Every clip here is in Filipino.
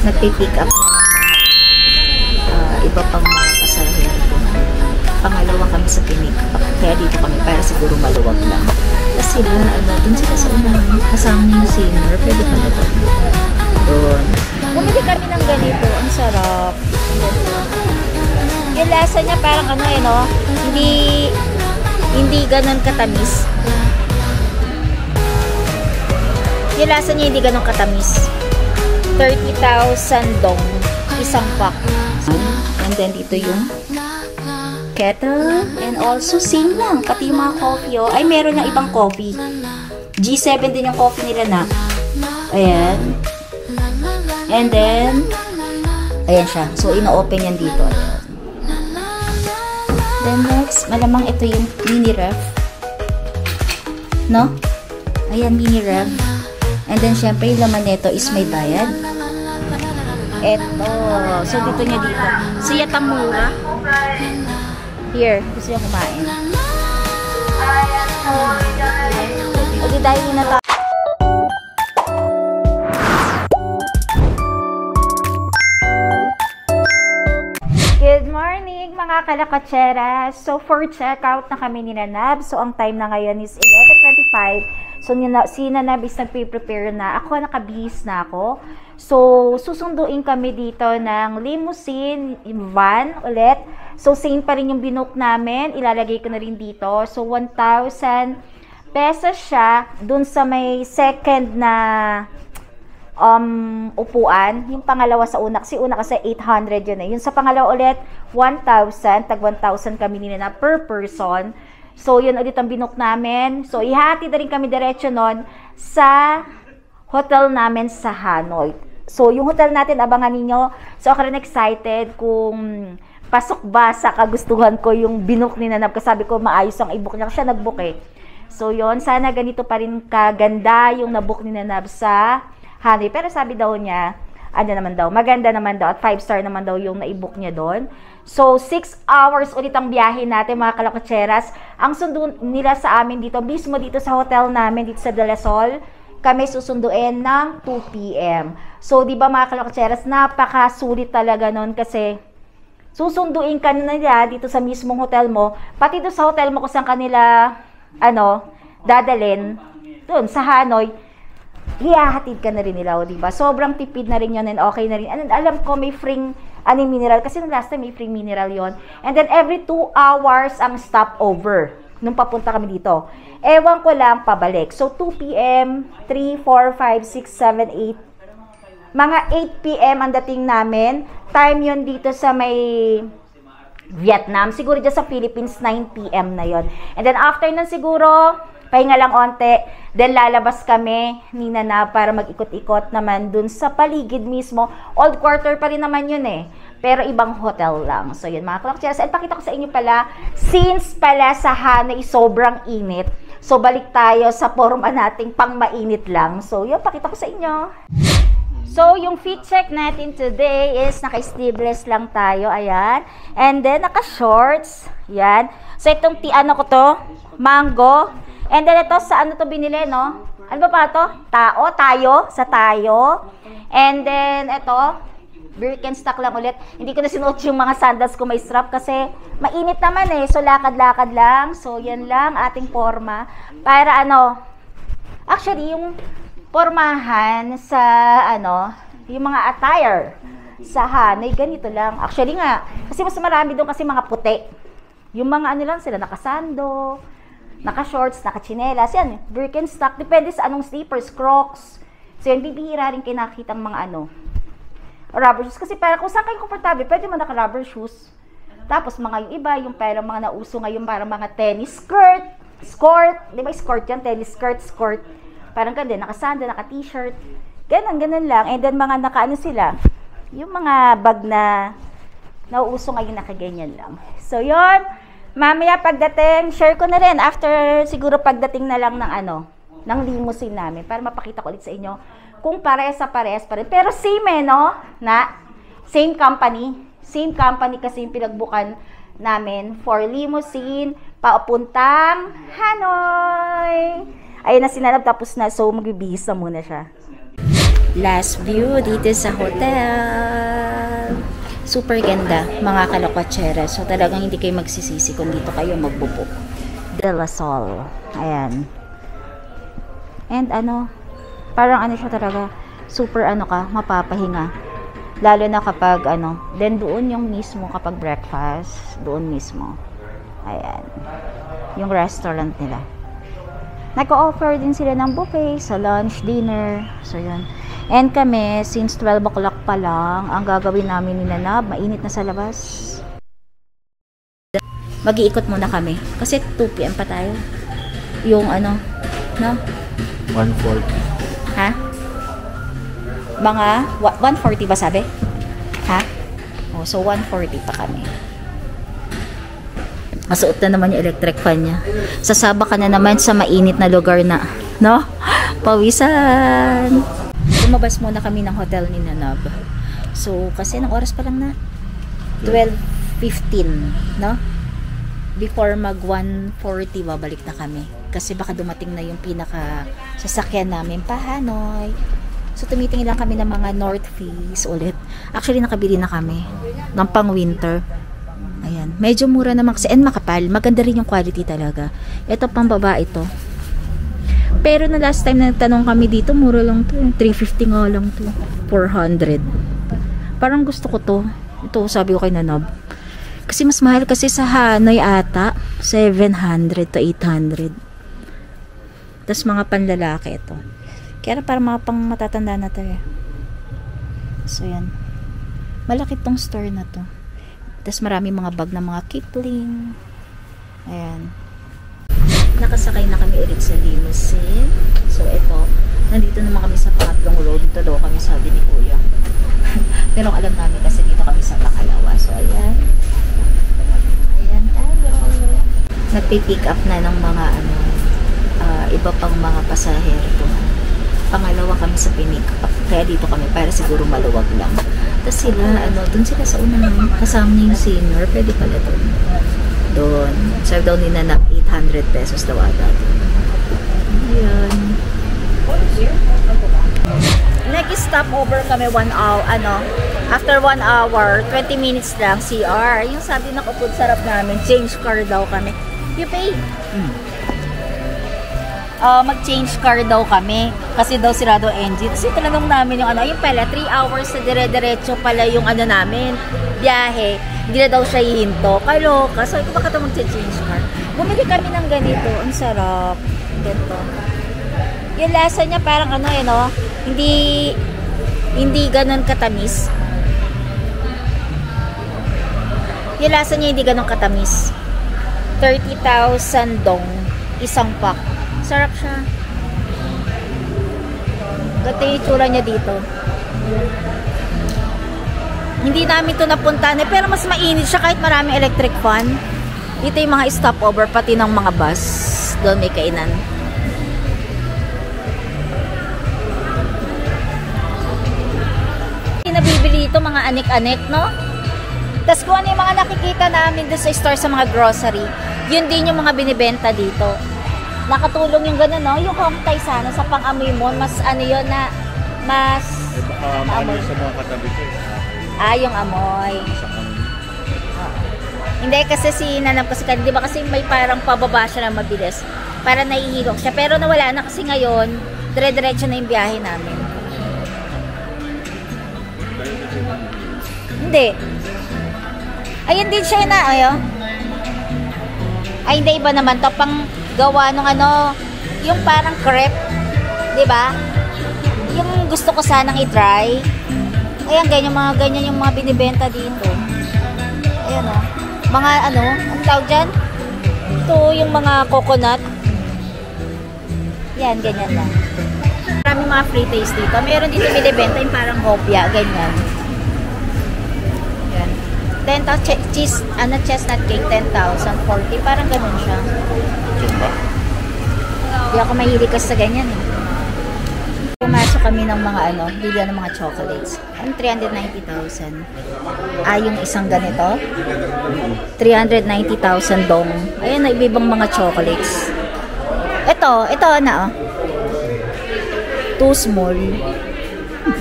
nagpipick up na ng mga iba pang mga pasahero. Pangalawa kami sa pick up. Kaya dito kami para siguro maluwag lang. Kasi sila, dun sila sa unahan. Kasama niya yung senior. Pwede pa na doon. Doon. Bumili kami ng ganito. Ang sarap. Yung lasa niya parang ano no? Hindi ganun katamis. Yung lasa niya hindi ganun katamis. 30,000 dong. Isang pack. And then dito yung kettle. And also same lang. Pati yung mga coffee. Oh. Ay, meron ng ibang coffee. G7 din yung coffee nila na. Ayan. And then, ayan siya. So, ino-open yan dito. Ayan. Then next, malamang ito yung mini ref. No? Ayan, mini ref. And then, syempre, yung laman nito is may bayad. Eto. So, dito niya dito. So, yatamura. Here. Gusto niya kumain. O, di dahil na tayo. Good morning, mga kalakotseras. So, for checkout na kami ni Nanab. So, ang time na ngayon is 11:25. So, si Nanab is nagpe-prepare na. Ako, nakabihis na ako. So, susunduin kami dito ng limousine, van ulit. So, same pa rin yung binook namin. Ilalagay ko na rin dito. So, 1,000 pesos siya dun sa may second na upuan. Yung pangalawa sa una. Kasi una kasi 800 yun eh. Yung sa pangalawa ulit, 1,000. Tag 1,000 kami nila na per person. So, yun ulit ang binook namin. So, ihati na rin kami diretso nun sa hotel namin sa Hanoi. So, yung hotel natin, abangan ninyo. So, ako rin excited kung pasok ba sa kagustuhan ko yung binook ni Nanab. Kasi sabi ko, maayos ang i-book niya. Siya nag-book eh. So, yun. Sana ganito pa rin kaganda yung na-book ni Nanab sa Hanoi. Pero sabi daw niya, ano naman daw, maganda naman daw at 5-star naman daw yung na-book niya doon. So, 6 hours ulit ang biyahe natin, mga kalakotseras. Ang sundo nila sa amin dito, mismo dito sa hotel namin, dito sa De La Sol, kami susunduin ng 2 p.m. So, di ba mga kalakotseras, napakasulit talaga nun kasi susunduin ka nila dito sa mismong hotel mo, pati doon sa hotel mo kung saan kanila, dadalin, doon sa Hanoi, hihahatid ka na rin nila, di ba? Sobrang tipid na rin yun and okay na rin. And alam ko may free mineral kasi nung last time may free mineral yon. And then every 2 hours ang stopover nung papunta kami dito. Ewan ko lang pabalik. So 2 p.m., 3, 4, 5, 6, 7, 8. Mga 8 p.m. ang dating namin. Time yon dito sa may Vietnam. Siguro dyan sa Philippines, 9 p.m. na yon. And then after nun siguro, pahinga lang onte, then lalabas kami ni Nana para mag-ikot-ikot naman dun sa paligid mismo. Old quarter pa rin naman yun eh, pero ibang hotel lang. So yun mga kalakotseras, at pakita ko sa inyo pala, since pala sa Hanoi sobrang init, so balik tayo sa forma nating pang mainit lang. So yun, pakita ko sa inyo. So, yung fit check natin today is naka-sleeveless lang tayo, ayan. And then, naka-shorts, yan. So, itong ano ko to, mango. And then, ito, sa ano to binili, no? Ano ba pa to? Tayo, sa tayo. And then, ito, Birkenstock lang ulit. Hindi ko na sinuot yung mga sandals ko may strap kasi mainit naman eh. So, lakad-lakad lang. So, yan lang, ating forma. Para actually, yung pormahan sa yung mga attire sa Hanoi, ganito lang. Actually nga, kasi mas marami doon kasi mga puti. Yung mga lang sila, nakasando, naka-shorts, naka-chinelas, yan, Birkenstock, depende sa anong slippers, Crocs. So yan, bibihira rin kayo nakikitang mga rubber shoes. Kasi para kung saan kayo komportable, pwede mo naka-rubber shoes. Tapos mga yung iba, yung parang mga nauso ngayon, parang mga tennis skirt, di ba skirt yan? Tennis skirt, skirt. Parang ganda, naka-sandal, naka-t-shirt. Ganun lang. And then mga sila, yung mga bag na nauuso ngayon nakaganyan lang. So yun, mamaya pagdating, share ko na rin after siguro pagdating na lang ng limousine namin para mapakita ko ulit sa inyo kung parehas pa rin. Pero same no? Same company. Same company kasi yung pinagbukan namin for limousine papuntang Hanoi. Ayun na sinanap tapos na, so magbibihis na muna siya. Last view dito sa hotel. Super ganda, mga kalokotsera. So talagang hindi kayo magsisisi kung dito kayo magbubook. De La Salle. Ayan. And ano, parang ano siya talaga, super ano ka, mapapahinga. Lalo na kapag ano, then doon yung mismo kapag breakfast, doon mismo. Ayan. Yung restaurant nila. Nag-o-offer din sila ng buffet sa lunch, dinner. So, yun. And kami, since 12 o'clock pa lang, ang gagawin namin ni Nanab, mainit na sa labas. Mag-iikot muna kami. Kasi 2 p.m. pa tayo. Yung ano, no? 1:40. Ha? Mga 1:40 ba sabi? Ha? Oh, so 1:40 pa kami. Masuot na naman yung electric fan niya. Sasaba ka na naman sa mainit na lugar na, no? Pawisan. Lumabas muna kami ng hotel ni Nanab. So, kasi ng oras pa lang na 12:15, no? Before mag 1:40 babalik na kami. Kasi baka dumating na yung pinaka sasakyan namin pa Hanoi. So, tumitingin lang kami ng mga North Face ulit. Actually, nakabili na kami ng pang winter. Ayan. Medyo mura naman kasi and makapal. Maganda rin yung quality talaga. Ito pang babae ito. Pero na last time na nagtanong kami dito, mura lang to. 350 nga lang to. 400. Parang gusto ko to. Ito, sabi ko kay Nanab. Kasi mas mahal kasi sa Hanoi ata. 700 to 800. Tapos mga panlalaki ito. Kaya para mga pang matatanda na tayo. So, yan. Malaki tong store na to. Tapos marami mga bag na mga Kipling. Ayan. Nakasakay na kami ulit sa limousine. So, ito. Nandito naman kami sa pangatlong road. Ito daw kami sabi ni Kuya. Pero alam namin kasi dito kami sa pangalawa. So, ayan. Ayan tayo. Nagpipick up na ng mga iba pang mga pasahero. Pangalawa kami sa pinick up. Kaya dito kami para siguro maluwag lang. Tapos sila, dun sila sa unang kasama niya yung senior. Pwede pala doon. Doon. Serve daw nila na 800 pesos daw ata. Ayan. Next stop over kami 1 hour, after 1 hour, 20 minutes lang, CR. Yung sabi na kapag sarap namin, change car daw kami. You pay? Mag-change car daw kami kasi daw sirado engine. Kasi tinanong namin yung yung pala 3 hours na dire-diretso pala yung namin biyahe, hindi na daw siya hihinto. Kaloka, so ito baka ito mag-change car. Bumili kami ng ganito, ang sarap ganito. Yung lasa niya parang hindi ganun katamis. Yung lasa niya hindi ganun katamis. 30,000 dong isang pack. Sarap siya. Ganda yung itsura niya dito. Hindi namin ito napuntahan pero mas mainit siya kahit maraming electric fan. Dito yung mga stopover pati ng mga bus. Doon may kainan. Nabibili ito mga anik-anik, no? Tapos kung ano yung mga nakikita namin doon sa store sa mga grocery, yun din yung mga binibenta dito. Nakatulong yung gano'n, no? Yung home tie sana sa pang-amoy mo, mas yun na, mas Maamoy sa mga katabi ko. yung amoy. Hindi, kasi si Nanab kasi, di ba kasi may parang pababa siya na mabilis. Para naihilok siya. Pero nawala na kasi ngayon, dire-diretso na yung biyahe namin. Hindi. Ayun din siya na, Ay, hindi, iba naman to. Pang gawa nung yung parang crepe, di ba? Yung gusto ko sanang i-try. Ayan, ganyan yung mga binibenta dito. Ayan, mga ang tawag dyan? Ito, yung mga coconut. Yan, ganyan lang. Maraming mga free taste dito. Meron dito binibenta yung parang hopya, ganyan. Yan. 10,000 cheese, chestnut cake, 10,000, 40, parang ganun siya. Chumba? Hindi ako mahilig kasi sa ganyan Pumasok kami ng mga bilhan ng mga chocolates. Ang 390,000. Yung isang ganito. 390,000 dong. Ayan na ibibang mga chocolates. Ito na Too small.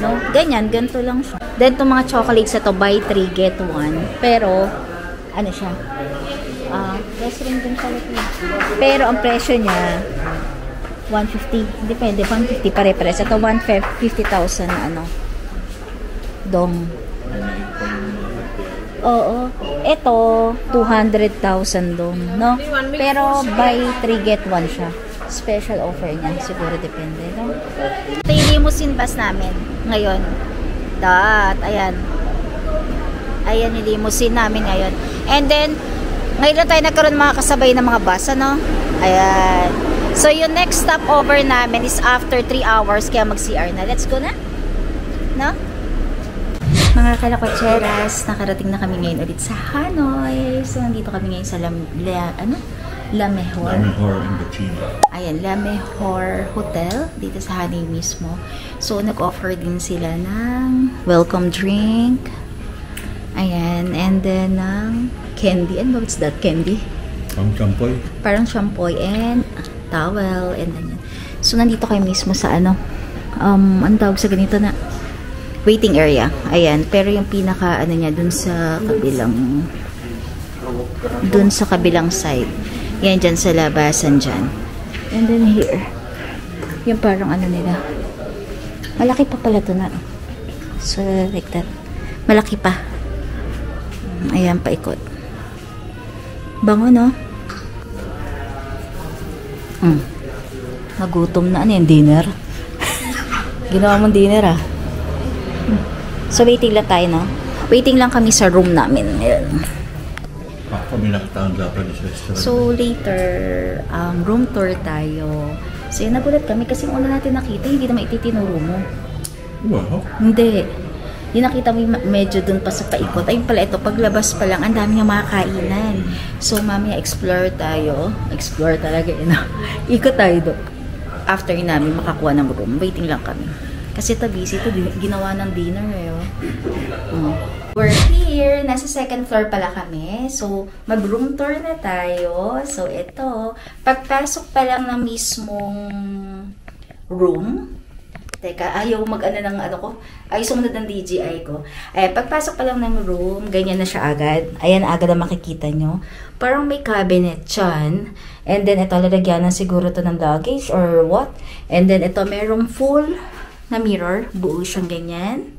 No? Ganyan, ganito lang siya. Then, itong mga chocolates ito, buy 3, get 1. Pero, ano siya? Plus ring din pala ito. Pero, ang presyo niya, 150. Depende, 150 pare-pares. Ito, 150,000 ano. Dong. Oo. Ito, 200,000 dong. No? Pero, buy 3, get 1 siya. Special offer niya. Siguro depende. No? Ito yung limousine bus namin ngayon. Ayan. Ayan yung limousine namin ngayon. And then, ngayon na tayo nagkaroon mga kasabay ng mga bus, ano? Ayan. So, yung next stopover namin is after 3 hours, kaya mag-CR na. Let's go na? No? Mga kalakotseras, nakarating na kami ngayon ulit sa Hanoi. So, nandito kami ngayon sa La Mejor. La Mejor in Bachina. Ayan, La Mejor Hotel, dito sa Hanoi mismo. So, nag-offer din sila ng welcome drink. Ayan, and then ng candy. And what's that candy? Champoy. Parang champoy and towel and ganyan. So, nandito kayo mismo sa ano, ang tawag sa ganito na waiting area. Ayan, pero yung pinaka ano niya dun sa kabilang side. Yan dyan sa labasan dyan. And then here, yung parang ano nila. Malaki pa pala to na. So, like that. Malaki pa. Ayan, paikot. Bango, no? Nagutom na. Ano yung dinner? Ginawa mong dinner, ah. So, waiting lang tayo, no? Waiting lang kami sa room namin. Ayan. Kami nakataon Japanese restaurant. So, later, room tour tayo. So, yun, nagulat kami kasi yung una natin nakita, hindi naman ititinuro mo. Wow. Hindi. Yung nakita mo medyo dun pa sa paikot. Ayun pala ito, paglabas pa lang, ang dami nga mga kainan. So, mamaya explore tayo. Explore talaga, yun. Ikot tayo doon. After namin makakuha ng room, waiting lang kami. Kasi busy ito, ginawa ng dinner eh. We're here. Nasa second floor pala kami. So, mag-room tour na tayo. So, ito. Pagpasok pa lang ng mismong room. Teka, ayaw mag-ano ng ano ko. Ayaw sumunod ng DJI ko. Ayan, pagpasok pa lang ng room, ganyan na siya agad. Ayan, agad na makikita nyo. Parang may cabinet dyan. And then, ito, lalagyan na siguro to ng luggage or what. And then, ito, merong full na mirror. Buo siyang ganyan.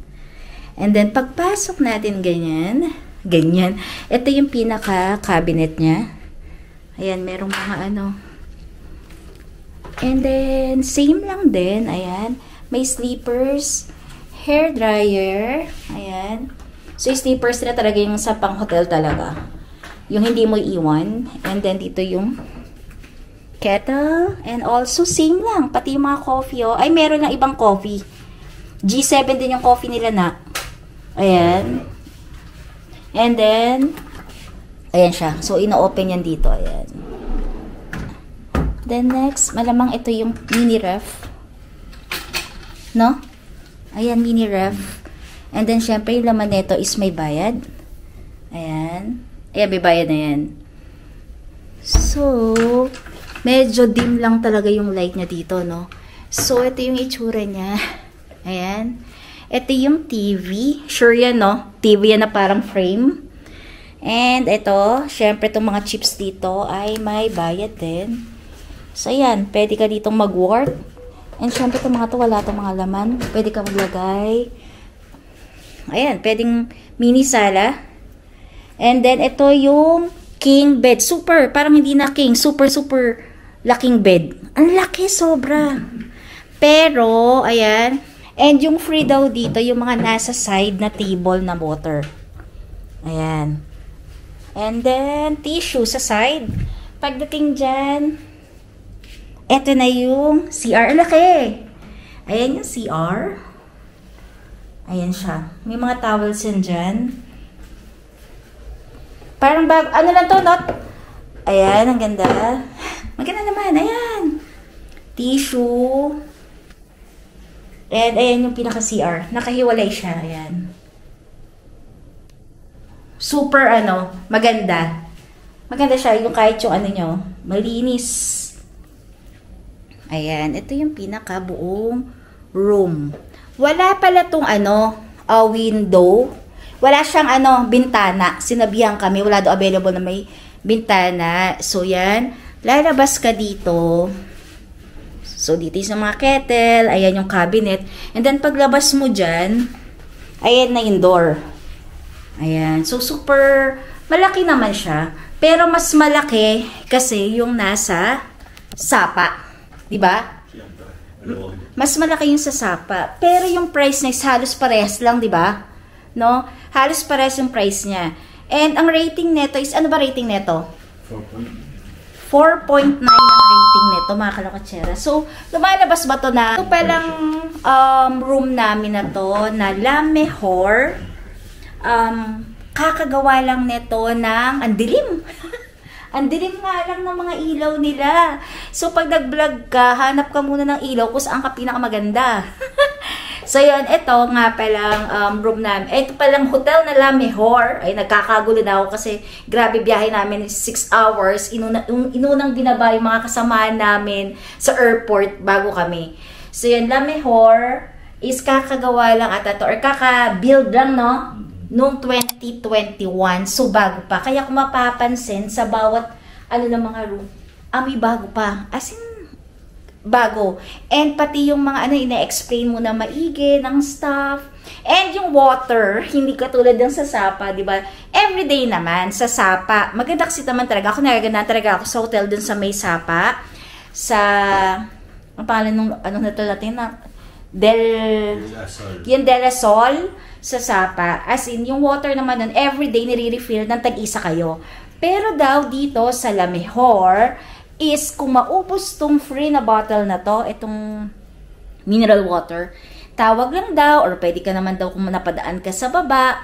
And then, pagpasok natin ganyan. Ito yung pinaka-cabinet niya. Ayan, merong mga ano. And then, same lang din. Ayan. May sleepers, hair dryer. Ayan. So, yung sleepers na talaga yung sa pang-hotel talaga. Yung hindi mo iwan. And then, dito yung kettle. And also, same lang. Pati yung mga coffee, oh. Ay, meron lang ibang coffee. G7 din yung coffee nila na. Ayan. And then, ayan siya. So, ino-open yan dito. Ayan. Then, next, malamang ito yung mini ref. No? Ayan, mini ref. And then, syempre, yung laman nito is may bayad. Ayan. Ayan, may bayad na yan. So, medyo dim lang talaga yung light niya dito, no? So, ito yung itsura niya. Ayan. Ito yung TV. Sure yan, no? TV yan na parang frame. And ito, syempre itong mga chips dito ay may bayad din. So, ayan. Pwede ka ditong mag-work. And syempre itong mga to, wala itong mga laman. Pwede ka maglagay. Ayan. Pwedeng mini sala. And then, ito yung king bed. Super. Parang hindi na king. Super laking bed. Ang laki, sobra. Pero, ayan. And yung free daw dito, yung mga nasa side na table na water. Ayan. And then, tissue sa side. Pagdating dyan, eto na yung CR. Laki! Ayan yung CR. Ayan siya. May mga towels yan dyan. Parang bag, ano lang to, not? Ayan, ang ganda. Maganda naman, ayan. Tissue. And ayan yung pinaka-CR. Nakahiwalay siya. Ayan. Super, maganda. Maganda siya. Yung kahit yung nyo, malinis. Ayan. Ito yung pinaka-buong room. Wala pala tong window. Wala siyang bintana. Sinabihan kami, wala daw available na may bintana. So yan, lalabas ka dito. So dito yung mga kettle, ayan yung cabinet. And then paglabas mo dyan, ayan na yung door. Ayan. So super malaki naman siya. Pero mas malaki kasi yung nasa sapa. Diba? Mas malaki yung sa sapa. Pero yung price niya is halos parehas lang, diba? No? Halos parehas yung price niya. And ang rating neto is, ano ba rating neto? 4.9 ang rating neto, mga kalokatsera. So, lumalabas ba to na? Ito palang room namin na to, na La Mejor. Kakagawa lang neto ng andilim. Andilim nga lang ng mga ilaw nila. So, pag nag-vlog ka, hanap ka muna ng ilaw kung saan ka pinakamaganda. So, yun, ito nga palang room namin. Ito palang hotel na La Mejor. Ay, nagkakagulo na ako kasi grabe biyahe namin 6 hours. Inunang dinaba yung mga kasamaan namin sa airport bago kami. So, yun, La Mejor is kakagawa lang ata to or kaka-build lang, no? Noong 2021. So, bago pa. Kaya kung mapapansin sa bawat ng mga room, may bago pa. As in, bago. And pati yung mga ina-explain mo na maigi ng stuff. And yung water, hindi katulad ng sa Sapa, di ba? Everyday naman sa Sapa. Maganda kasi naman talaga. Ako nagaganda talaga ako sa hotel dun sa may Sapa. Sa, ang pangalan nung, na ito natin na, yung De La Sol sa Sapa. As in, yung water naman nun, everyday nire-refill ng tag-isa kayo. Pero daw dito sa La Mejor, is kung maubos tong free na bottle na to, itong mineral water, tawag lang daw, or pwede ka naman daw kung napadaan ka sa baba,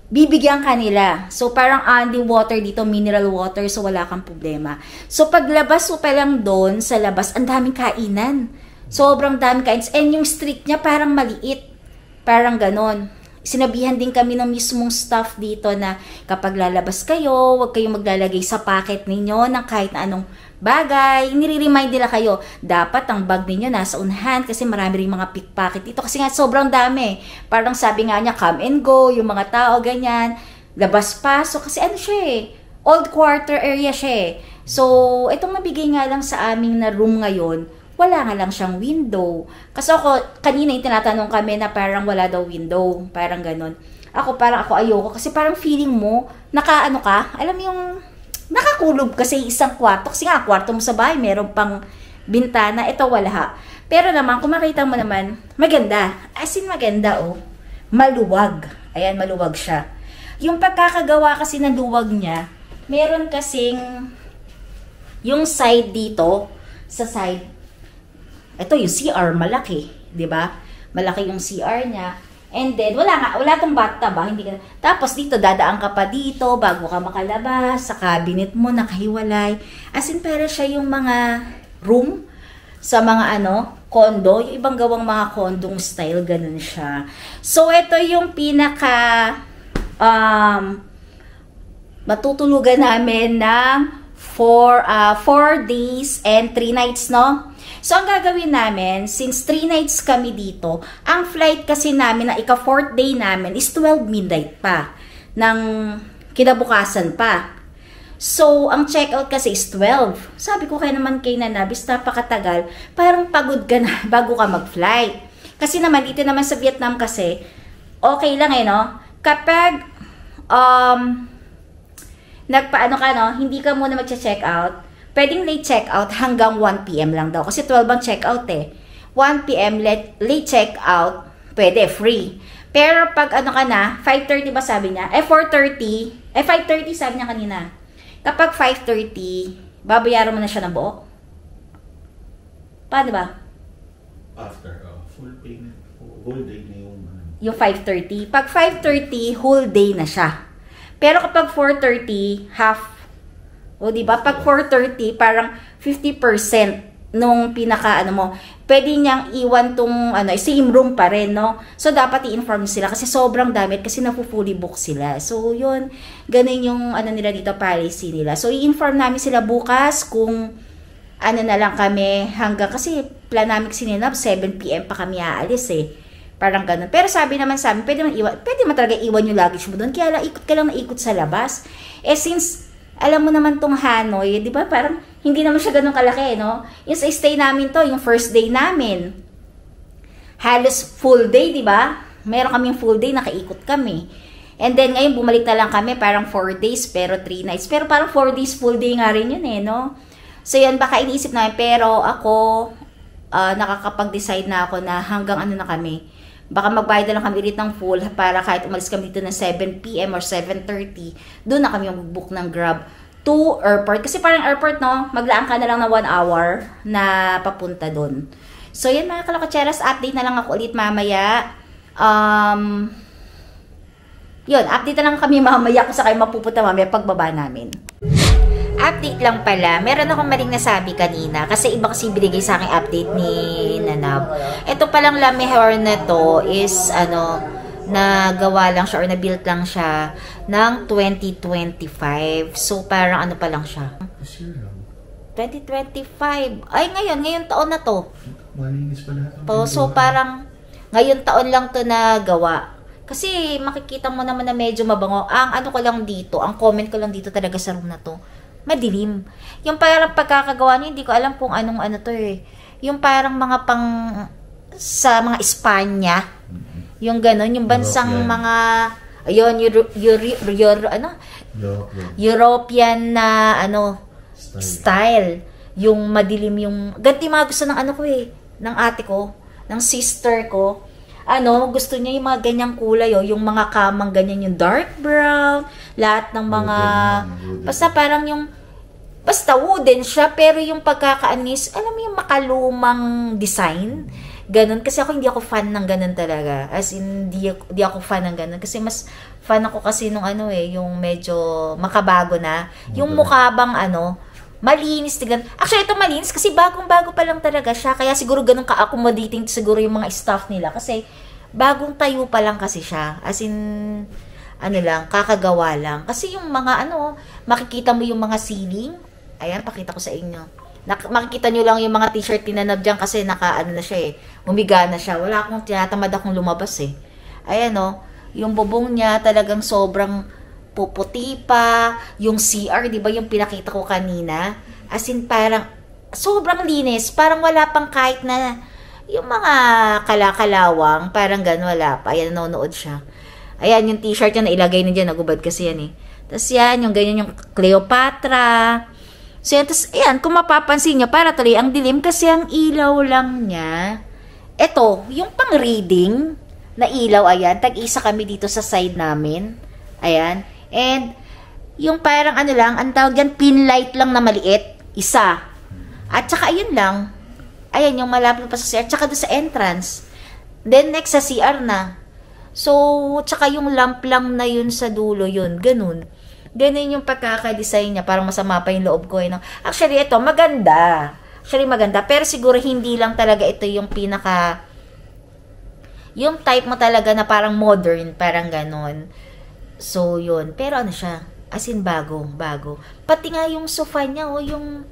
bibigyan ka nila. So, parang only water dito, mineral water, so wala kang problema. So, paglabas mo pa lang doon sa labas, ang daming kainan. Sobrang daming kain. And yung street niya parang maliit. Parang ganon. Sinabihan din kami ng mismong staff dito na kapag lalabas kayo, huwag kayong maglalagay sa pocket ninyo ng kahit na anong bagay. Nire-remind nila kayo, dapat ang bag ninyo nasa unahan kasi marami rin mga pickpocket dito. Kasi nga sobrang dami. Parang sabi nga niya, come and go, yung mga tao, ganyan. Labas-pasok. Kasi siya old quarter area siya So, itong nabigay nga lang sa aming na room ngayon, wala nga lang siyang window. Kasi ako, kanina yung tinatanong kami na parang wala daw window. Parang ganon. Ako ayoko. Kasi parang feeling mo, alam yung, nakakulob kasi isang kwarto. Kasi nga, kwarto mo sa bahay, meron pang bintana. Ito wala. Pero naman, kung makita mo naman, maganda. As in, maganda Maluwag. Ayan, maluwag siya. Yung pagkakagawa kasi ng luwag niya, meron kasing, yung side dito, sa side, ito yung CR, malaki, 'di ba? Malaki yung CR niya. And then wala tong bathtub hindi ka. Tapos dito dadaan ka pa dito bago ka makalabas sa cabinet mo nakahiwalay. As in para siya yung mga room sa mga condo, yung ibang gawang mga condong style ganun siya. So ito yung pinaka matutulugan namin ng 4 days and 3 nights, no? So, ang gagawin namin, since 3 nights kami dito, ang flight kasi namin na ika-4th day namin is 12 midnight pa. Ng kinabukasan pa. So, ang check-out kasi is 12. Sabi ko kaya naman kay Nanabis, napakatagal, parang pagod ka na bago ka mag-flight. Kasi naman, ito naman sa Vietnam kasi, okay lang no? Kapag, hindi ka muna mag-check out, pwedeng late check-out hanggang 1 PM lang daw. Kasi 12 ang check-out 1 PM late check-out, pwede, free. Pero pag 5:30 ba sabi niya? 4:30, 5:30 sabi niya kanina. Kapag 5:30, babayaran mo na siya ng buo. Paano ba? After full payment, whole day na yung 5:30. Pag 5:30, whole day na siya. Pero kapag 4:30, half. O diba? Pag 4:30, parang 50% nung pinaka mo, pwede niyang iwan tong same room pa rin, no? So dapat i-inform sila kasi sobrang dami kasi na-fully book sila. So yun, ganun yung nila dito, policy nila. So i-inform namin sila bukas kung na lang kami hanggang kasi plan namin kasi nila 7 PM pa kami aalis Parang ganun. Pero sabi naman sa amin, pwede mo talaga iwan yung luggage mo doon. Kaya lang, ikot ka lang na ikot sa labas. Since, alam mo naman tong Hanoi, di ba? Parang, hindi naman siya ganun kalaki, no? Yung sa stay namin to, yung first day namin, halos full day, di ba? Meron kaming full day, nakaikot kami. And then, ngayon, bumalik na lang kami, parang 4 days, pero 3 nights. Pero parang 4 days, full day nga rin yun, no? So, yan, baka iniisip namin. Pero, ako, nakakapag-decide na ako na hanggang ano na kami. Baka magbayad na lang kami ulit ng full para kahit umalis kami dito ng 7 p.m. or 7:30, doon na kami mag-book ng Grab to airport. Kasi parang airport, no? Maglaan ka na lang na 1 hour na papunta doon. So, yan mga kalokotseras, update na lang ako ulit mamaya. Yun, update na lang kami mamaya kung sa kayo mapupunta mamaya pagbaba namin. Update lang pala, meron akong maling nasabi kanina kasi iba kasi binigay sa aking update ni Nanab. Ito palang La Mejor na to is nagawa lang siya or na-built lang siya ng 2025. So parang ano pa lang siya? 2025. Ay ngayon taon na to. Malinis pa lahat. So parang ngayon taon lang to nagawa. Kasi makikita mo naman na medyo mabango. Ang ano ko lang dito, ang comment ko lang dito talaga sa room na to, madilim. Yung parang pagkakagawa niya, hindi ko alam kung anong ano to eh. Yung parang mga sa mga Espanya. Yung gano'n, yung bansang European. Mga, ayun, European na, style. Yung madilim yung, ganti mga gusto ng ko eh, ng ate ko, ng sister ko. Gusto niya yung mga ganyang kulay, yung mga kamang ganyan, yung dark brown, lahat ng mga, basta parang yung, basta wooden siya, pero yung pagkakaanis, alam mo yung makalumang design, ganun, kasi hindi ako fan ng ganun talaga, as in, di ako fan ng ganun, kasi mas fan ako kasi nung yung medyo makabago na, yung mukha bang malinis, tignan. Actually, ito malinis kasi bagong-bago pa lang talaga siya. Kaya siguro ganun ka-accommodating siguro yung mga staff nila. Kasi bagong tayo pa lang kasi siya. As in, kakagawa lang. Kasi yung mga makikita mo yung mga ceiling. Ayan, pakita ko sa inyo. Makikita nyo lang yung mga t-shirt tinanab dyan kasi na siya eh. Umiga na siya. Wala akong tinatamad akong lumabas eh. Ayan yung bubong niya talagang sobrang puputi pa, yung CR, di ba yung pinakita ko kanina? As in, parang, sobrang linis, parang wala pang kahit na, yung mga kalakalawang, parang gano'n, wala pa. Ayan, nanonood siya. Ayan, yung t-shirt niya, nailagay na dyan, nagubad kasi yan eh. Tapos yan, yung ganyan, yung Cleopatra. So yan, tapos ayan, kung mapapansin niya, para tuloy ang dilim, kasi ang ilaw lang niya. Ito, yung pang-reading na ilaw, ayan, tag-isa kami dito sa side namin. Ayan. And, yung parang lang, ang tawag dyan, pin light lang na maliit, isa. At saka, ayun lang. Ayan, yung malapit pa sa CR, tsaka doon sa entrance. Then, next sa CR na. So, tsaka yung lamp lang na yun sa dulo yun, ganun. Ganun yung pagkakadesign niya, parang masama pa yung loob ko. Actually, ito, maganda. Pero siguro, hindi lang talaga ito yung yung type mo talaga na parang modern, parang ganun. So, yun. Pero siya? As in, bago. Pati nga yung sofa niya, yung,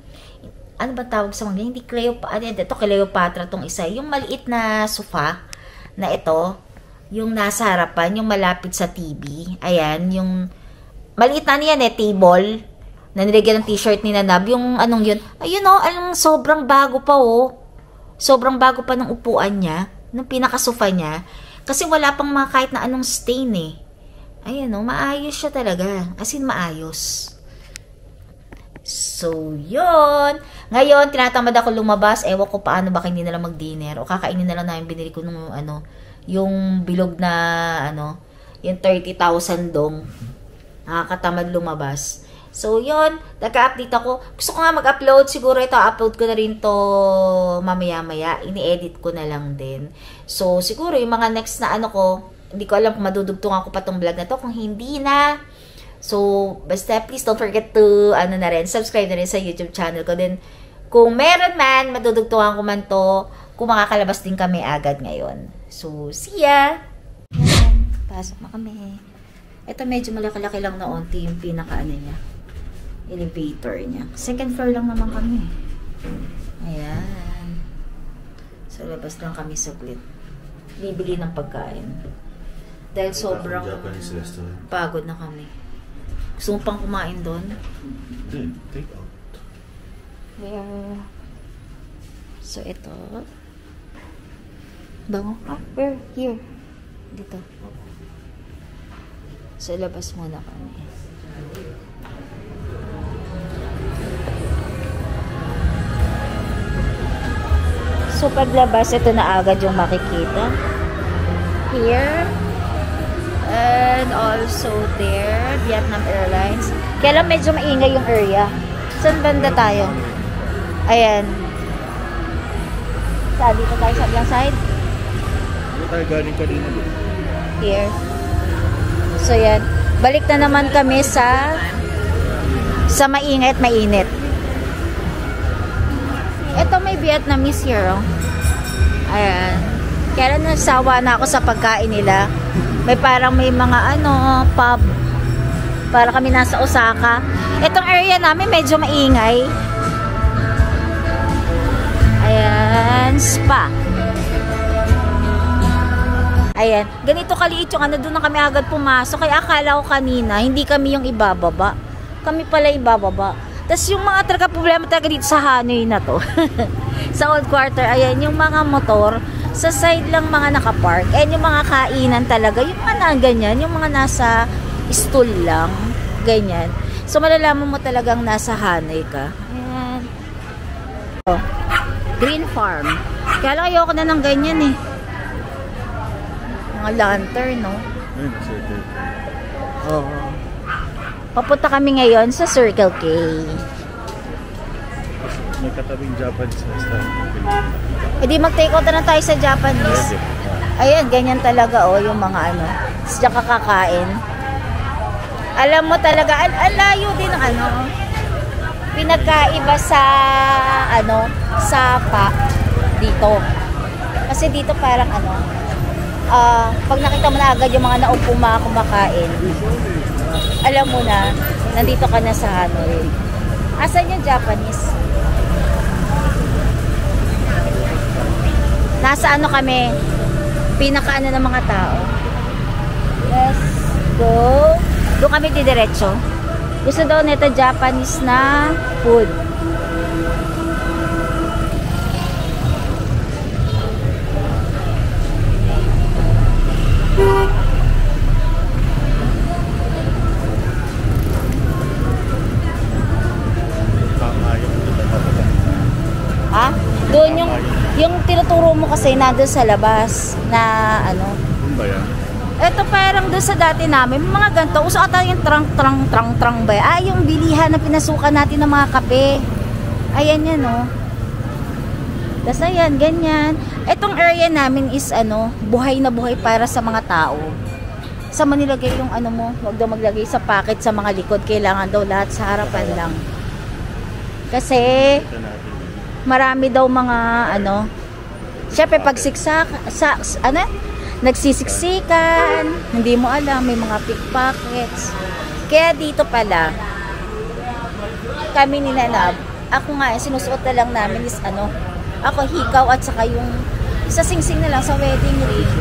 ano ba tawag sa mga, hindi Cleopatra tong isa. Yung maliit na sofa, na ito, yung nasa harapan, yung malapit sa TV. Ayan, yung, maliit na niyan table, na nilagyan ng t-shirt ni Nanab. Yung, yun. Ayun sobrang bago pa Sobrang bago pa ng upuan niya, ng pinaka-sofa niya. Kasi wala pang mga kahit na anong stain eh. Ayan maayos siya talaga. As in, maayos. So, yun. Ngayon, tinatamad ako lumabas. Ewan ko paano baka hindi na lang mag-dinner. O kakainin na lang namin binili ko nung yung bilog na, yung 30,000 dong. Nakakatamad lumabas. So, yun. Nagka-update ako. Gusto ko nga mag-upload. Siguro ito, upload ko na rin to mamaya-maya. Ini-edit ko na lang din. So, siguro yung mga next na ko, hindi ko alam kung madudugtungan ko pa tong vlog na to. Kung hindi na, so, basta please don't forget to, subscribe na rin sa YouTube channel ko. Then, kung meron man, madudugtungan ko man to, kung makakalabas din kami agad ngayon. So, see ya! Yan, pasok na kami. Ito medyo malaki-laki lang na onti yung niya. Elevator niya. Second floor lang naman kami. Ayan. So, labas lang kami saglit. bibili ng pagkain. Dahil sobrang Japanese restaurant. pagod na kami. Gusto mo pang kumain doon? Then, take out. Where? So, ito. Bango ka? Where? Here. Dito. So, labas muna kami. So, paglabas, ito na agad yung makikita. Here. And also there, Vietnam Airlines. Kaya lang medyo maingay yung area. Saan banda tayo? Ayan. Saan? Dito tayo sa ibang side? Ano tayo galing kanina doon? Here. So, yan. Balik na naman kami sa maingay at mainit. Ito may Vietnamese here, oh. Ayan. Kaya lang nasawa na ako sa pagkain nila. May parang may mga pub. Para kami nasa Osaka. Itong area namin medyo maingay. Ayan, spa. Ayan, ganito kaliit yung doon na kami agad pumasok. Kaya akala ko kanina, hindi kami yung ibababa. Kami pala ibababa. Tapos yung mga talaga problema talaga dito sa Hanoi na to. Sa old quarter, ayan, yung mga motor, sa side lang mga nakapark. And yung mga kainan talaga, yung mga ganyan, yung mga nasa stool lang, ganyan. So malalaman mo talagang nasa Hanoi ka. Ayan. Oh, Green Farm. Kaya lang ayoko na ng ganyan eh. Mga lantern, no? Ayun, circle. Oo. Papunta kami ngayon sa Circle K. May katabing Japanese restaurant. E di mag-take out na tayo sa Japanese. Ayan, ganyan talaga yung mga Diyan kakakain. Alam mo talaga, alayo din pinagkaiba sa sa dito. Kasi dito parang pag nakita mo na agad yung mga naupong mga kumakain, alam mo na, nandito ka na sa Hanoi. Asan yung Japanese? Nasa kami, pinaka ng mga tao. Let's go. Doon kami didiretso. Gusto daw nito Japanese na food. Ha? Doon yung tinuturo mo kasi nandun sa labas na Ano ba yan? Ito parang doon sa dati namin, mga ganito. Uso ata yung trang ba? Yung bilihan na pinasukan natin ng mga kape. Ayan yan, Tapos ayan, ganyan. Itong area namin is buhay na buhay para sa mga tao. Sa manilagay yung mo, huwag daw maglagay sa packet sa mga likod. Kailangan daw lahat sa harapan lang. Kasi marami daw mga syempre pag siksak nagsisiksikan, hindi mo alam, may mga pickpockets. Kaya dito pala kami ninanab, ako nga sinusuot na lang namin is ako hikaw at saka yung sa singsing na lang sa wedding ring.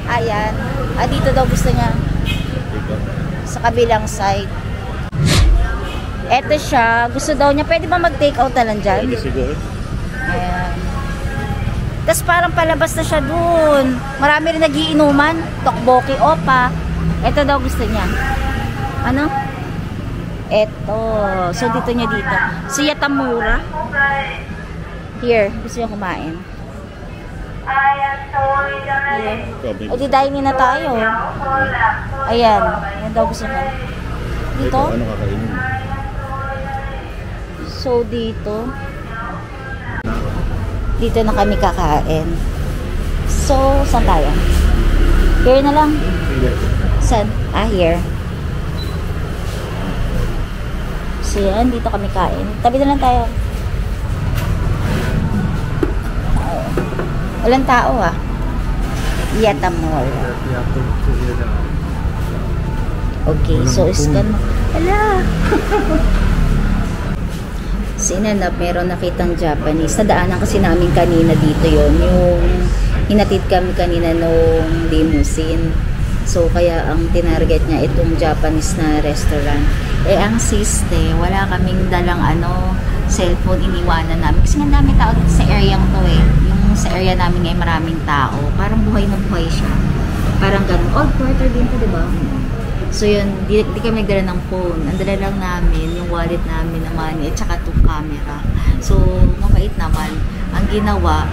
Ayan, dito daw gusto niya sa kabilang side. Eto siya, gusto daw niya, pwede ba mag-take out na lang dyan? Pwede siguro. Ayan. Tapos parang palabas na siya dun. Marami rin nagiinuman. Tokboki, opa. Eto daw gusto niya. Eto. So dito niya dito. So Yatamura. Here, gusto niya kumain. Here. O di dining na tayo. Ayan. Yan daw gusto niya. Dito? Ano kakainin? So dito na kami kakain. So saan tayo? Here na lang. Saan? Here. So yan, dito kami kain. Tabi na lang tayo. Walang tao Yatamura. Okay, so iskan mo. Ala! Sinanap, meron nakitang Japanese. Nadaanan kasi namin kanina dito yon yung hinatid kami kanina nung limousine. So, kaya ang tinarget niya itong Japanese na restaurant. Eh, ang siste, wala kaming dalang cellphone, iniwanan namin. Kasi nga dami tao dito sa area to eh. Yung sa area namin ngayon maraming tao. Parang buhay na buhay siya. Parang ganun. Old quarter din to, diba? So, yun, di kami nagdala ng phone. Ang dala lang namin, yung wallet namin na money, at saka itong camera. So, mabait naman. Ang ginawa,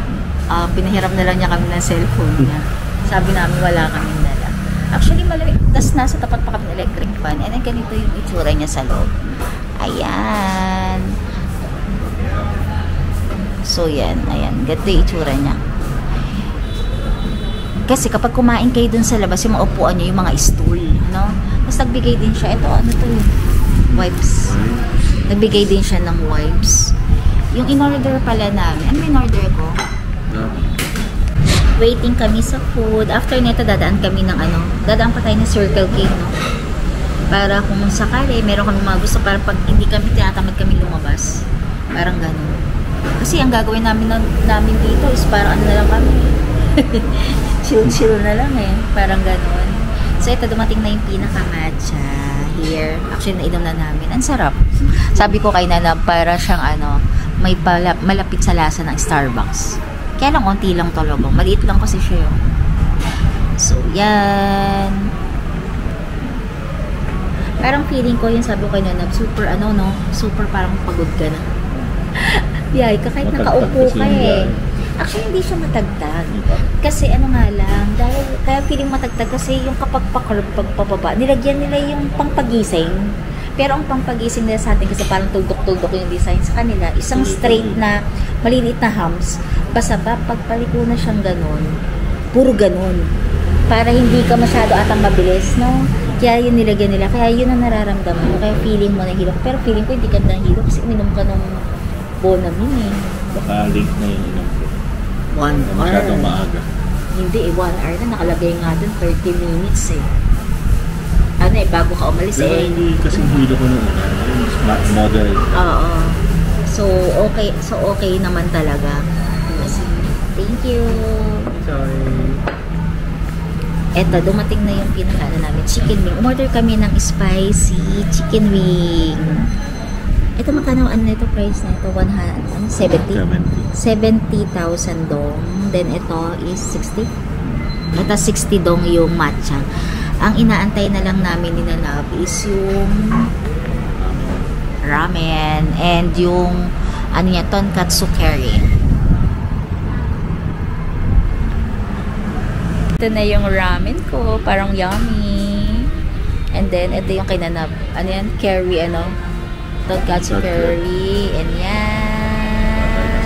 pinahiram na lang niya kami ng cellphone niya. Sabi namin, wala kaming dala. Actually, malamig. Tapos nasa tapat pa kami ng electric fan. And then, ganito yung itsura niya sa loob. Ayan. So, yan. Ayan. Ganito yung itsura niya. Kasi kapag kumain kayo dun sa labas, yung mga upuan niya, yung mga stool. No? Tapos nagbigay din siya. Ito, ano to? Wipes. Nagbigay din siya ng wipes. Yung in-order pala namin. Ano in-order ko? Waiting kami sa food. After nito, dadaan kami ng dadaan pa tayo ng Circle K, no? Para kung sakali, meron kami mga gusto para pag hindi kami tinatamad kami lumabas. Parang gano'n. Kasi ang gagawin namin dito is parang na lang kami. Chill-chill na lang eh. Parang gano'n. So, ito, dumating na yung pinaka-matcha here. Actually, nainom na namin. Ang sarap. Sabi ko kay Nana, para siyang may malapit sa lasa ng Starbucks. Kaya lang, konti lang talaga. Maliit lang kasi siya yun. So, yan. Parang feeling ko, yung sabi ko kayo na, super super parang pagod ka na. Yay, kahit nakaupo ka eh. Actually, hindi siya matagtag. Kasi nga lang, dahil, kaya feeling matagtag kasi yung kapag pagpapaba, nilagyan nila yung pangpagising. Pero ang pampagising nila sa atin kasi parang tuldok-tuldok yung design sa kanila. Isang straight na, maliliit na hams. Basta ba, pagpaliko na siyang ganun, puro ganun. Para hindi ka masyado atang mabilis, no? Kaya yun nilagyan nila. Kaya yun ang nararamdaman mo. Kaya feeling mo nahilok. Pero feeling ko hindi ka nahilok kasi uminom ka nung Bonamine eh. Baka late na yung inom ko. 1 hour. Masyadong maaga. Hindi eh, 1 hour na. Nakalagay nga dun, 30 minutes eh. Bago ka umalis Pero eh. hindi kasi hilo ko nung moderate. Oo. So, okay naman talaga. Thank you. Sorry. Eto, dumating na yung namin, chicken wing. Umorder kami ng spicy chicken wing. Ito, magkano ito price na ito? 70? 70,000 dong. Then, ito is 60. Ito, 60 dong yung matcha. Ang inaantay na lang namin ni Nanab is yung ramen and yung tonkatsu curry. Ito na yung ramen ko, parang yummy. And then ito yung kay Nanab. Curry tonkatsu curry. And yan.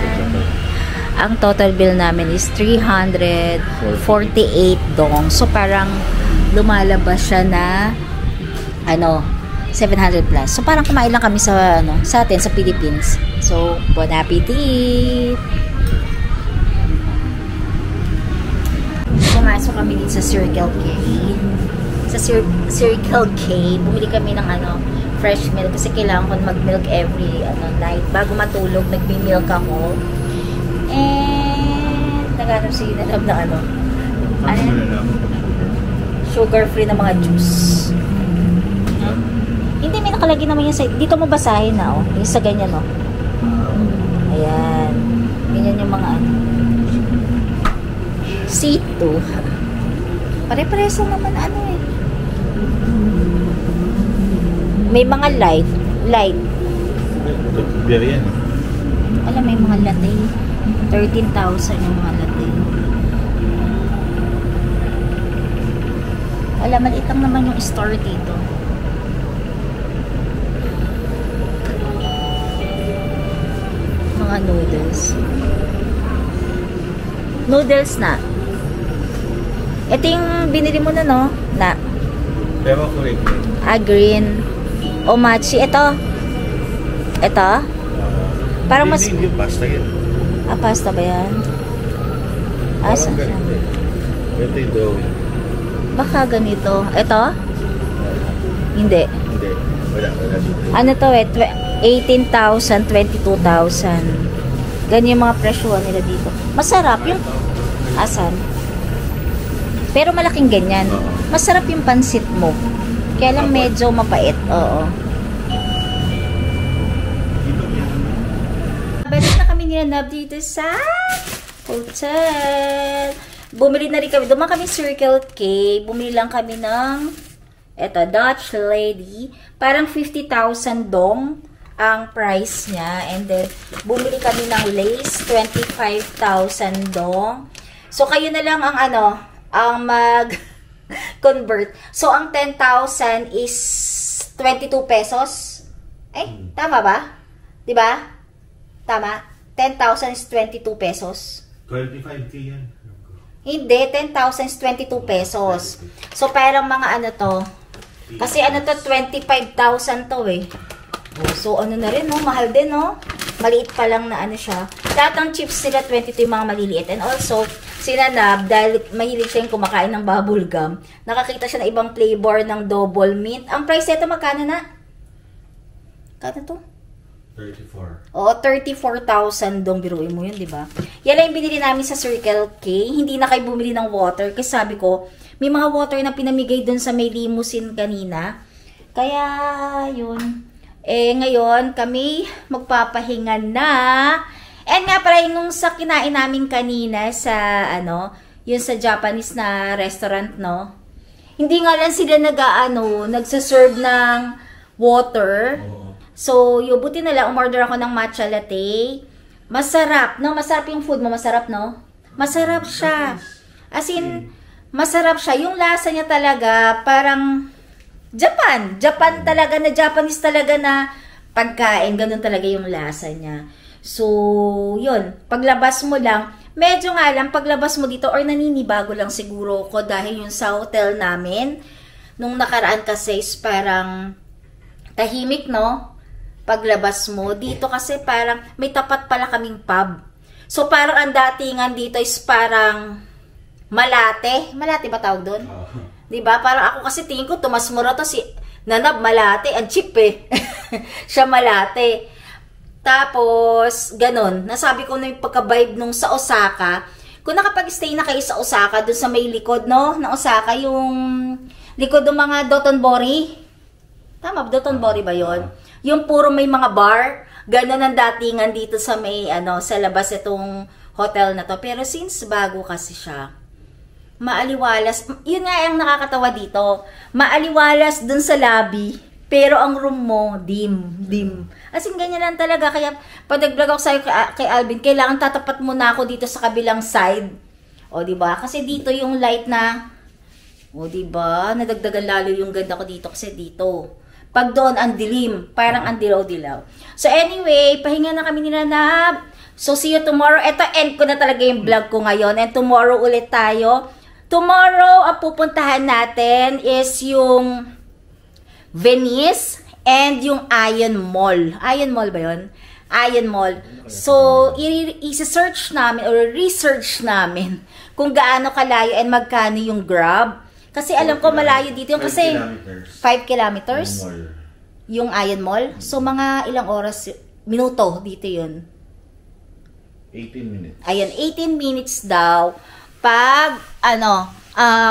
Ang total bill namin is 348 dong. So parang lumalabas siya na 700 plus. So parang kumain lang kami sa atin sa Philippines. So bon appetit. Pumasok kami din sa Circle K. Sa Circle K, bumili kami ng fresh milk kasi kailangan ko mag-milk every night. Bago matulog, nagbi-milk ako. And naghanap si Nanab na sugar-free na mga juice. Hindi, may nakalagay naman yung side. Dito mo basahin na, yung sa ganyan, Ayan. Ganyan yung mga C2. Pare-pareso naman May mga light. Beer yan. Alam, may mga latte. 13,000 yung mga latte. Wala, maliit lang naman yung store dito. Mga noodles. Noodles na. Ito yung binili mo na, no? Na. Pero ko rin. Green. Omachi. Ito. Parang mas... Hindi yung pasta yan. Pasta ba yan? Asa siya? Ito yung drawing. Baka ganito. Ito? Hindi. Hindi. Wala. Ano to 18,000, 22,000. Ganyan yung mga presyo nila dito. Masarap. Asan? Pero malaking ganyan. Masarap yung pansit mo. Kaya lang medyo mapait. Oo. Balik na kami ni Nab dito sa hotel. Bumili na rin kami. Dumaan kami Circle K. Bumili lang kami ng Dutch Lady. Parang 50,000 dong ang price niya. And then, bumili kami ng lace. 25,000 dong. So, kayo na lang ang ang mag-convert. So, ang 10,000 is 22 pesos. Tama ba? Diba? Tama? 10,000 is 22 pesos. 25K yan. Hindi, 10,000 is 22 pesos. So, parang mga to. Kasi 25,000 to eh. So, na rin, no? Mahal din, no? Maliit pa lang na siya. Lahat ng chips nila, 22 yung mga maliliit. And also, sila Nab, dahil mahilig siya yung kumakain ng bubble gum, nakakita siya ng ibang flavor ng double mint. Ang price nito, magkano na? Kano to? 34. Oo, 34,000 dong, biruin mo yun, di ba? Yan lang yung binili namin sa Circle K. Hindi na kayo bumili ng water. Kasi sabi ko, may mga water na pinamigay dun sa may limousine kanina. Kaya, yun. Ngayon, kami magpapahinga na. And nga pala, yung sa kinain namin kanina sa, yun sa Japanese na restaurant, no? Hindi nga lang sila nagsaserve ng water. So, yung buti na lang, umorder ako ng matcha latte. Masarap, no? Masarap yung food mo. Masarap, no? Masarap siya. As in, masarap siya. Yung lasa niya talaga, parang Japan. Japan talaga na, Japanese talaga na pagkain. Ganun talaga yung lasa niya. So, yun. Paglabas mo lang, medyo nga lang, paglabas mo dito, or naninibago lang siguro ko dahil yung sa hotel namin, nung nakaraan kasi is parang tahimik, no? Paglabas mo. Dito kasi parang may tapat pala kaming pub. So, parang ang datingan dito is parang Malate. Malate ba tawag doon? Diba? Parang ako kasi tingin ko, tumas mura to si Nanab Malate. Ang cheap eh. Siya Malate. Tapos, ganun. Nasabi ko na yung pagka-vibe nung sa Osaka. Kung nakapag-stay na kayo sa Osaka, doon sa may likod, no? Ng Osaka, yung likod ng mga Dotonbori. Tama, Dotonbori ba yon? Yung puro may mga bar. Ganun ang datingan dito sa may, sa labas itong hotel na to. Pero since bago kasi siya, maaliwalas. Yun nga yung nakakatawa dito. Maaliwalas dun sa lobby. Pero ang room mo, dim. As in, ganyan lang talaga. Kaya, pag nag-vlog ako sa'yo kay Alvin, kailangan tatapat muna ako dito sa kabilang side. O, diba? Kasi dito yung light na, o, diba? Nadagdagan lalo yung ganda ko dito kasi dito. Pag doon, ang dilim. Parang ang dilaw-dilaw. So, anyway, pahinga na kami nila Nab. So, see you tomorrow. Ito, end ko na talaga yung vlog ko ngayon. And tomorrow ulit tayo. Tomorrow, ang pupuntahan natin is yung Venice and yung Ion Mall. Ion Mall ba yun? Ion Mall. So, i-search namin or research namin kung gaano kalayo and magkano yung Grab. Kasi alam ko malayo dito yung kasi 5 kilometers yung Ion Mall. So, mga ilang oras, minuto dito yun. 18 minutes. Ayan, 18 minutes daw pag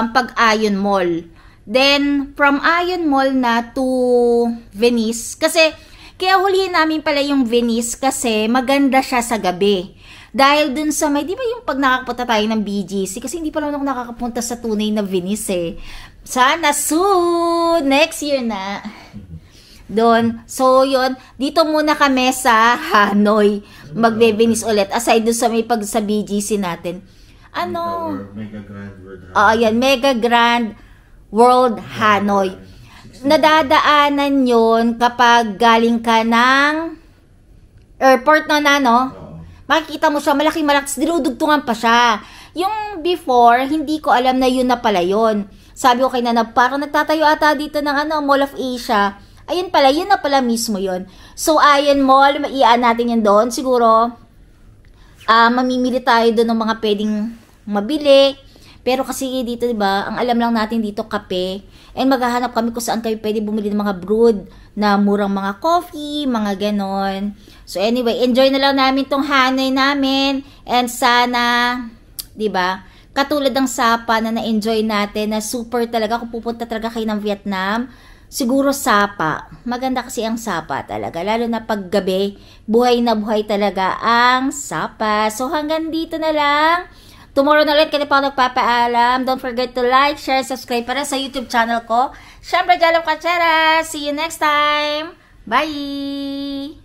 pag Ion Mall. Then from Ion Mall na to Venice kasi kaya hulihin namin pala yung Venice kasi maganda siya sa gabi. Dahil dun sa may, di ba yung pag nakakapunta tayo ng BGC kasi hindi pa lang ako nakakapunta sa tunay na Venice eh. Sana soon, next year na. Doon. So, yun. Dito muna kami sa Hanoi. Magbe-Venice ulit. Aside dun sa may pag sa BGC natin. Mega Grand World Hanoi. Yan. Mega Grand World Hanoi. Nadadaanan yun kapag galing ka ng airport no? Makikita mo siya, malaki, dinudugtungan pa siya. Yung before, hindi ko alam na yun na pala yun. Sabi ko kay Nanab, parang nagtatayo ata dito ng Mall of Asia. Ayun pala, yun na pala mismo yun. So, Ion Mall, maiaan natin yun doon. Siguro, mamimili tayo doon ng mga pwedeng mabili. Pero kasi dito, diba, ang alam lang natin dito, kape. And maghahanap kami kung saan kayo pwede bumili ng mga brewed na murang mga coffee, mga ganon. So anyway, enjoy na lang namin tong Hanoi namin. And sana, diba, katulad ng Sapa na na-enjoy natin, na super talaga, kung pupunta talaga kayo ng Vietnam, siguro Sapa. Maganda kasi ang Sapa talaga, lalo na paggabi, buhay na buhay talaga ang Sapa. So hanggang dito na lang. Tomorrow na ulit kayo pa nagpapaalam. Don't forget to like, share, subscribe para sa YouTube channel ko. Syempre, Jalop Kachera. See you next time. Bye!